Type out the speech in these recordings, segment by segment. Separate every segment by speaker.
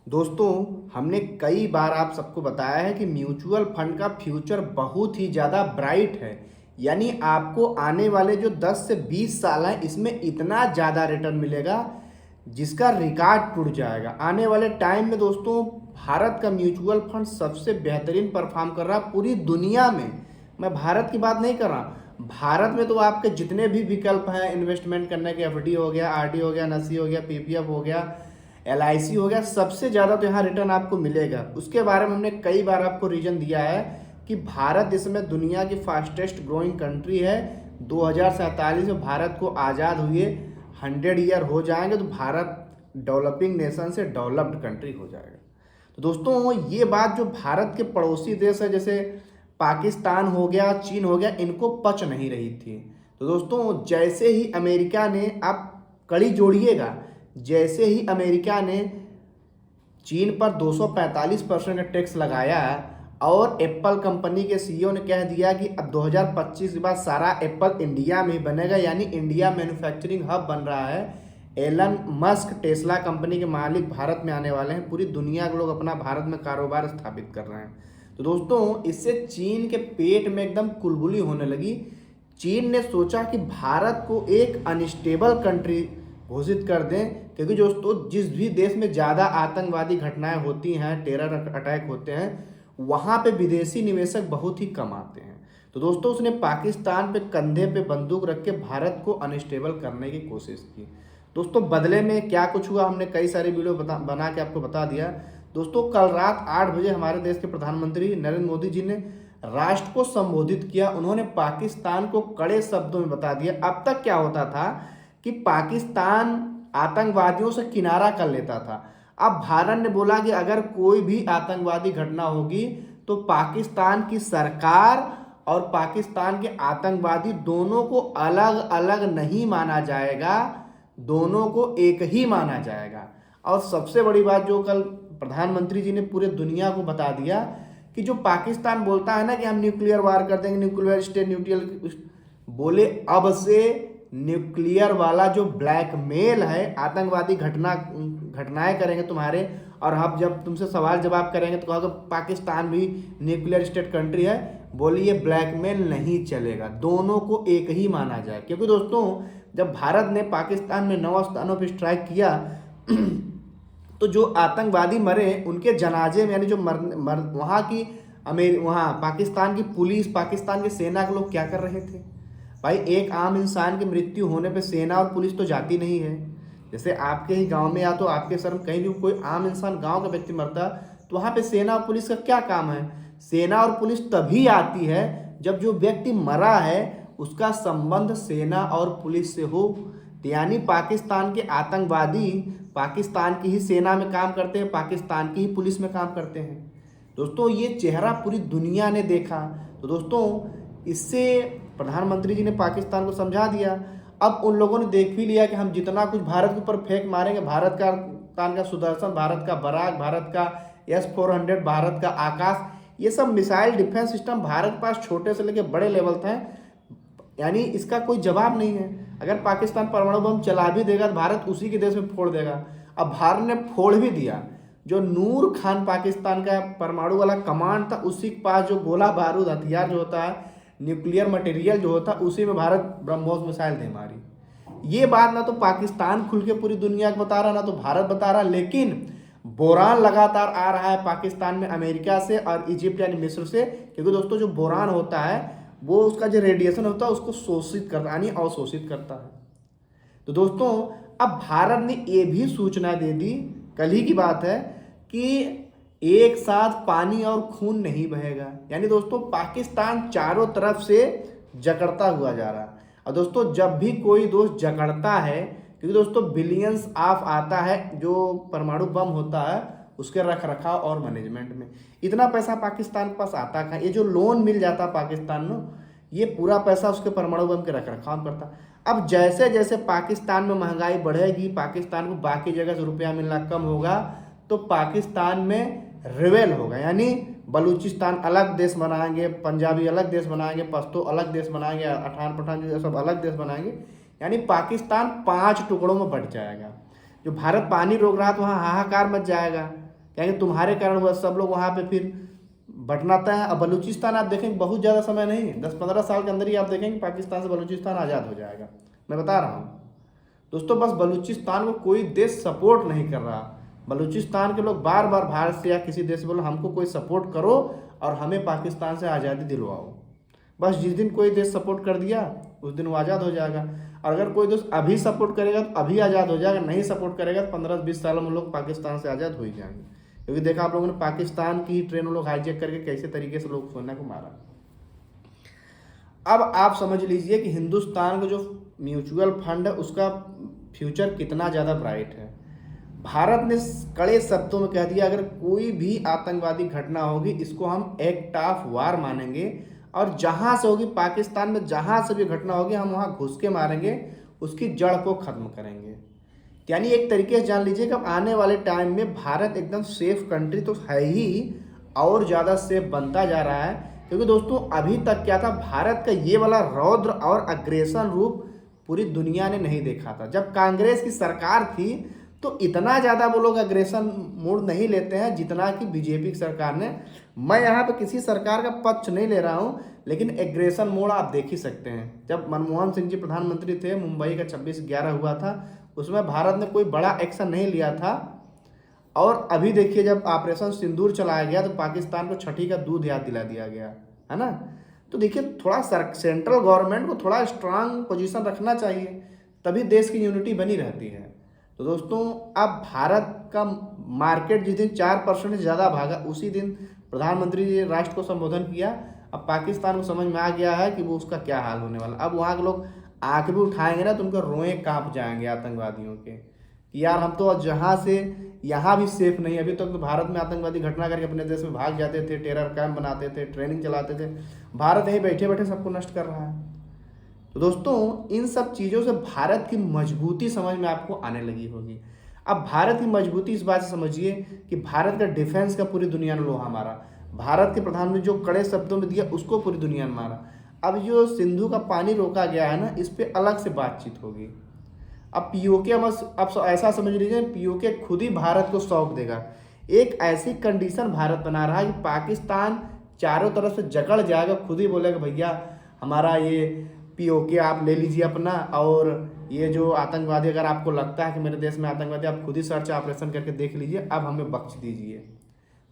Speaker 1: दोस्तों, हमने कई बार आप सबको बताया है कि म्यूचुअल फंड का फ्यूचर बहुत ही ज़्यादा ब्राइट है। यानी आपको आने वाले जो 10 से 20 साल हैं इसमें इतना ज़्यादा रिटर्न मिलेगा जिसका रिकॉर्ड टूट जाएगा। आने वाले टाइम में दोस्तों भारत का म्यूचुअल फंड सबसे बेहतरीन परफॉर्म कर रहा पूरी दुनिया में। मैं भारत की बात नहीं कर रहा, भारत में तो आपके जितने भी विकल्प हैं इन्वेस्टमेंट करने के, एफडी हो गया, आरडी हो गया, नसी हो गया, पीपीएफ हो गया, एलआईसी हो गया, सबसे ज़्यादा तो यहाँ रिटर्न आपको मिलेगा। उसके बारे में हमने कई बार आपको रीजन दिया है कि भारत इस समय दुनिया की फास्टेस्ट ग्रोइंग कंट्री है। 2047 में भारत को आज़ाद हुए 100 ईयर हो जाएंगे तो भारत डेवलपिंग नेशन से डेवलप्ड कंट्री हो जाएगा। तो दोस्तों ये बात जो भारत के पड़ोसी देश है जैसे पाकिस्तान हो गया, चीन हो गया, इनको पच नहीं रही थी। तो दोस्तों जैसे ही अमेरिका ने, आप कड़ी जोड़िएगा, जैसे ही अमेरिका ने चीन पर 245% टैक्स लगाया और एप्पल कंपनी के सीईओ ने कह दिया कि अब 2025 के बाद सारा एप्पल इंडिया में ही बनेगा, यानी इंडिया मैन्युफैक्चरिंग हब बन रहा है। एलन मस्क टेस्ला कंपनी के मालिक भारत में आने वाले हैं। पूरी दुनिया के लोग अपना भारत में कारोबार स्थापित कर रहे हैं। तो दोस्तों इससे चीन के पेट में एकदम कुलबुली होने लगी। चीन ने सोचा कि भारत को एक अनस्टेबल कंट्री घोषित कर दें, क्योंकि दोस्तों जिस भी देश में ज़्यादा आतंकवादी घटनाएं होती हैं, टेरर अटैक होते हैं, वहाँ पे विदेशी निवेशक बहुत ही कम आते हैं। तो दोस्तों उसने पाकिस्तान पे कंधे पे बंदूक रख के भारत को अनस्टेबल करने की कोशिश की। दोस्तों बदले में क्या कुछ हुआ हमने कई सारे वीडियो बना के आपको बता दिया। दोस्तों कल रात 8 बजे हमारे देश के प्रधानमंत्री नरेंद्र मोदी जी ने राष्ट्र को संबोधित किया। उन्होंने पाकिस्तान को कड़े शब्दों में बता दिया। अब तक क्या होता था कि पाकिस्तान आतंकवादियों से किनारा कर लेता था। अब भारत ने बोला कि अगर कोई भी आतंकवादी घटना होगी तो पाकिस्तान की सरकार और पाकिस्तान के आतंकवादी दोनों को अलग अलग नहीं माना जाएगा, दोनों को एक ही माना जाएगा। और सबसे बड़ी बात जो कल प्रधानमंत्री जी ने पूरे दुनिया को बता दिया कि जो पाकिस्तान बोलता है ना कि हम न्यूक्लियर वार कर देंगे, न्यूक्लियर स्टेट, न्यूक्लियर, बोले अब से न्यूक्लियर वाला जो ब्लैकमेल है, आतंकवादी घटनाएं करेंगे तुम्हारे, और हम जब तुमसे सवाल जवाब करेंगे तो कहोगे पाकिस्तान भी न्यूक्लियर स्टेट कंट्री है, बोलिए ब्लैकमेल नहीं चलेगा, दोनों को एक ही माना जाए। क्योंकि दोस्तों जब भारत ने पाकिस्तान में 9 स्थानों पर स्ट्राइक किया तो जो आतंकवादी मरे उनके जनाजे में, यानी जो वहाँ की वहाँ पाकिस्तान की पुलिस, पाकिस्तान की सेना के लोग क्या कर रहे थे भाई। एक आम इंसान की मृत्यु होने पे सेना और पुलिस तो जाती नहीं है। जैसे आपके ही गांव में या तो आपके शहर में कहीं भी कोई आम इंसान, गांव का व्यक्ति मरता तो वहाँ पे सेना और पुलिस का क्या काम है। सेना और पुलिस तभी आती है जब जो व्यक्ति मरा है उसका संबंध सेना और पुलिस से हो। यानी पाकिस्तान के आतंकवादी पाकिस्तान की ही सेना में काम करते हैं, पाकिस्तान की ही पुलिस में काम करते हैं। दोस्तों ये चेहरा पूरी दुनिया ने देखा। तो दोस्तों इससे प्रधानमंत्री जी ने पाकिस्तान को समझा दिया। अब उन लोगों ने देख भी लिया कि हम जितना कुछ भारत के ऊपर फेंक मारेंगे, भारत का पाकिस्तान का सुदर्शन, भारत का बराक, भारत का S-400, भारत का आकाश, ये सब मिसाइल डिफेंस सिस्टम भारत के पास छोटे से लेकर बड़े लेवल तक, यानी इसका कोई जवाब नहीं है। अगर पाकिस्तान परमाणु बम चला भी देगा तो भारत उसी के देश में फोड़ देगा। अब भारत ने फोड़ भी दिया। जो नूर खान पाकिस्तान का परमाणु वाला कमांड था, उसी के पास जो गोला बारूद हथियार जो होता है, न्यूक्लियर मटेरियल जो होता है, उसी में भारत ब्रह्मोस मिसाइल दे मारी। ये बात ना तो पाकिस्तान खुल के पूरी दुनिया को बता रहा, ना तो भारत बता रहा, लेकिन बोरान लगातार आ रहा है पाकिस्तान में अमेरिका से और इजिप्ट यानी मिस्र से। क्योंकि दोस्तों जो बोरान होता है वो उसका जो रेडिएशन होता है उसको शोषित करता यानी अवशोषित करता है। तो दोस्तों अब भारत ने ये भी सूचना दे दी, कल ही की बात है, कि एक साथ पानी और खून नहीं बहेगा। यानी दोस्तों पाकिस्तान चारों तरफ से जकड़ता हुआ जा रहा है। और दोस्तों जब भी कोई दोस्त जकड़ता है, क्योंकि दोस्तों बिलियंस ऑफ आता है जो परमाणु बम होता है उसके रख रखाव और मैनेजमेंट में, इतना पैसा पाकिस्तान के पास आता है। ये जो लोन मिल जाता पाकिस्तान में, ये पूरा पैसा उसके परमाणु बम के रख रखाव करता। अब जैसे जैसे पाकिस्तान में महंगाई बढ़ेगी, पाकिस्तान को बाकी जगह से रुपया मिलना कम होगा, तो पाकिस्तान में रिवेल होगा। यानी बलूचिस्तान अलग देश बनाएंगे, पंजाबी अलग देश बनाएंगे, पश्तो अलग देश बनाएंगे, अठान पठान जो सब अलग देश बनाएंगे। यानी पाकिस्तान 5 टुकड़ों में बंट जाएगा। जो भारत पानी रोक रहा था वहाँ हाहाकार मच जाएगा। क्या कि तुम्हारे कारण वह सब लोग वहाँ पे फिर बटनाता है। अब बलूचिस्तान आप देखेंगे बहुत ज़्यादा समय नहीं, 10-15 साल के अंदर ही आप देखेंगे पाकिस्तान से बलूचिस्तान आज़ाद हो जाएगा। मैं बता रहा हूँ दोस्तों, बस बलूचिस्तान को कोई देश सपोर्ट नहीं कर रहा। बलूचिस्तान के लोग बार बार भारत से या किसी देश से बोलो हमको कोई सपोर्ट करो और हमें पाकिस्तान से आज़ादी दिलवाओ। बस जिस दिन कोई देश सपोर्ट कर दिया उस दिन वो आज़ाद हो जाएगा। और अगर कोई देश अभी सपोर्ट करेगा तो अभी आज़ाद हो जाएगा, नहीं सपोर्ट करेगा तो 15-20 सालों में लोग पाकिस्तान से आज़ाद हो ही जाएंगे। क्योंकि देखा आप लोगों ने पाकिस्तान की ट्रेन लोग हाईजैक करके कैसे तरीके से लोग सोना को मारा। अब आप समझ लीजिए कि हिंदुस्तान का जो म्यूचुअल फंड है उसका फ्यूचर कितना ज़्यादा ब्राइट है। भारत ने कड़े शब्दों में कह दिया अगर कोई भी आतंकवादी घटना होगी इसको हम एक्ट ऑफ वार मानेंगे, और जहाँ से होगी पाकिस्तान में जहाँ से भी घटना होगी हम वहाँ घुस के मारेंगे, उसकी जड़ को ख़त्म करेंगे। यानी एक तरीके से जान लीजिए कि अब आने वाले टाइम में भारत एकदम सेफ कंट्री तो है ही, और ज़्यादा सेफ बनता जा रहा है। क्योंकि दोस्तों अभी तक क्या था, भारत का ये वाला रौद्र और अग्रेसन रूप पूरी दुनिया ने नहीं देखा था। जब कांग्रेस की सरकार थी तो इतना ज़्यादा वो लोग अग्रेसन मोड नहीं लेते हैं जितना कि बीजेपी की सरकार ने। मैं यहाँ पे किसी सरकार का पक्ष नहीं ले रहा हूँ, लेकिन एग्रेसन मोड आप देख ही सकते हैं। जब मनमोहन सिंह जी प्रधानमंत्री थे, मुंबई का 26/11 हुआ था, उसमें भारत ने कोई बड़ा एक्शन नहीं लिया था। और अभी देखिए जब ऑपरेशन सिंदूर चलाया गया तो पाकिस्तान को छठी का दूध याद दिला दिया गया है ना। तो देखिए थोड़ा सेंट्रल गवर्नमेंट को थोड़ा स्ट्रांग पोजीशन रखना चाहिए, तभी देश की यूनिटी बनी रहती है। तो दोस्तों अब भारत का मार्केट जिस दिन 4% से ज़्यादा भागा उसी दिन प्रधानमंत्री जी ने राष्ट्र को संबोधन किया। अब पाकिस्तान को समझ में आ गया है कि वो उसका क्या हाल होने वाला। अब वहाँ के लोग आँख भी उठाएंगे ना तो उनके रोए काँप जाएंगे आतंकवादियों के, कि यार हम तो जहाँ से यहाँ भी सेफ नहीं। अभी तक तो भारत में आतंकवादी घटना करके अपने देश में भाग जाते थे, टेरर कैंप बनाते थे, ट्रेनिंग चलाते थे। भारत यहीं बैठे बैठे सबको नष्ट कर रहा है। तो दोस्तों इन सब चीज़ों से भारत की मजबूती समझ में आपको आने लगी होगी। अब भारत की मजबूती इस बात से समझिए कि भारत का डिफेंस का पूरी दुनिया ने लोहा मारा। भारत के प्रधानमंत्री जो कड़े शब्दों में दिया उसको पूरी दुनिया ने मारा। अब जो सिंधु का पानी रोका गया है ना, इस पर अलग से बातचीत होगी। अब पीओके अब ऐसा समझ लीजिए पीओके खुद ही भारत को सौंप देगा। एक ऐसी कंडीशन भारत बना रहा है कि पाकिस्तान चारों तरफ से जकड़ जाएगा, खुद ही बोलेगा भैया हमारा ये पीओके आप ले लीजिए अपना, और ये जो आतंकवादी अगर आपको लगता है कि मेरे देश में आतंकवादी, आप खुद ही सर्च ऑपरेशन करके देख लीजिए, अब हमें बख्श दीजिए।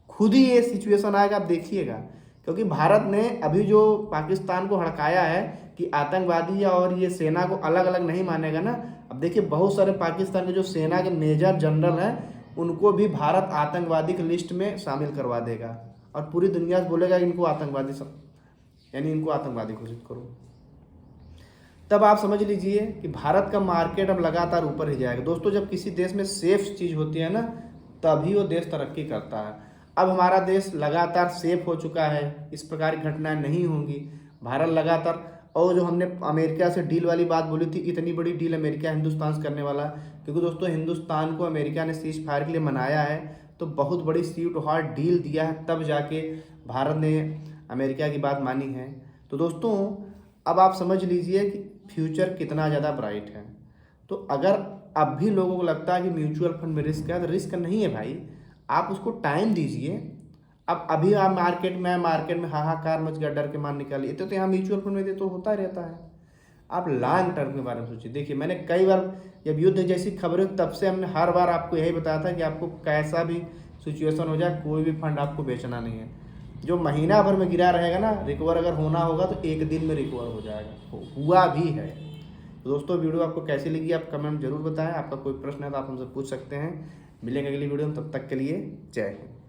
Speaker 1: खुद ही ये सिचुएशन आएगा, आप देखिएगा। क्योंकि भारत ने अभी जो पाकिस्तान को हड़काया है कि आतंकवादी और ये सेना को अलग अलग नहीं मानेगा ना, अब देखिए बहुत सारे पाकिस्तान के जो सेना के मेजर जनरल हैं उनको भी भारत आतंकवादी की लिस्ट में शामिल करवा देगा, और पूरी दुनिया से बोलेगा इनको आतंकवादी यानी इनको आतंकवादी घोषित करो। तब आप समझ लीजिए कि भारत का मार्केट अब लगातार ऊपर ही जाएगा। दोस्तों जब किसी देश में सेफ चीज़ होती है ना तभी वो देश तरक्की करता है। अब हमारा देश लगातार सेफ हो चुका है, इस प्रकार की घटनाएं नहीं होंगी। भारत लगातार, और जो हमने अमेरिका से डील वाली बात बोली थी, इतनी बड़ी डील अमेरिका हिंदुस्तान से करने वाला, क्योंकि दोस्तों हिंदुस्तान को अमेरिका ने सीज फायर के लिए मनाया है, तो बहुत बड़ी सीट हार्ड डील दिया है, तब जाके भारत ने अमेरिका की बात मानी है। तो दोस्तों अब आप समझ लीजिए कि फ्यूचर कितना ज़्यादा ब्राइट है। तो अगर अब भी लोगों को लगता है कि म्यूचुअल फंड में रिस्क है, तो रिस्क नहीं है भाई, आप उसको टाइम दीजिए। अब अभी आप मार्केट में हाहाकार मच गया, डर के मार निकालिए, तो यहाँ म्यूचुअल फंड में तो होता रहता है। आप लॉन्ग टर्म के बारे में सोचिए। देखिए मैंने कई बार जब युद्ध जैसी खबरें, तब से हमने हर बार आपको यही बताया था कि आपको कैसा भी सिचुएशन हो जाए कोई भी फंड आपको बेचना नहीं है। जो महीना भर में गिरा रहेगा ना, रिकवर अगर होना होगा तो एक दिन में रिकवर हो जाएगा, हुआ भी है। तो दोस्तों वीडियो आपको कैसी लगी आप कमेंट जरूर बताएं। आपका कोई प्रश्न है तो आप हमसे पूछ सकते हैं। मिलेंगे अगली वीडियो में, तब तक के लिए जय हिंद।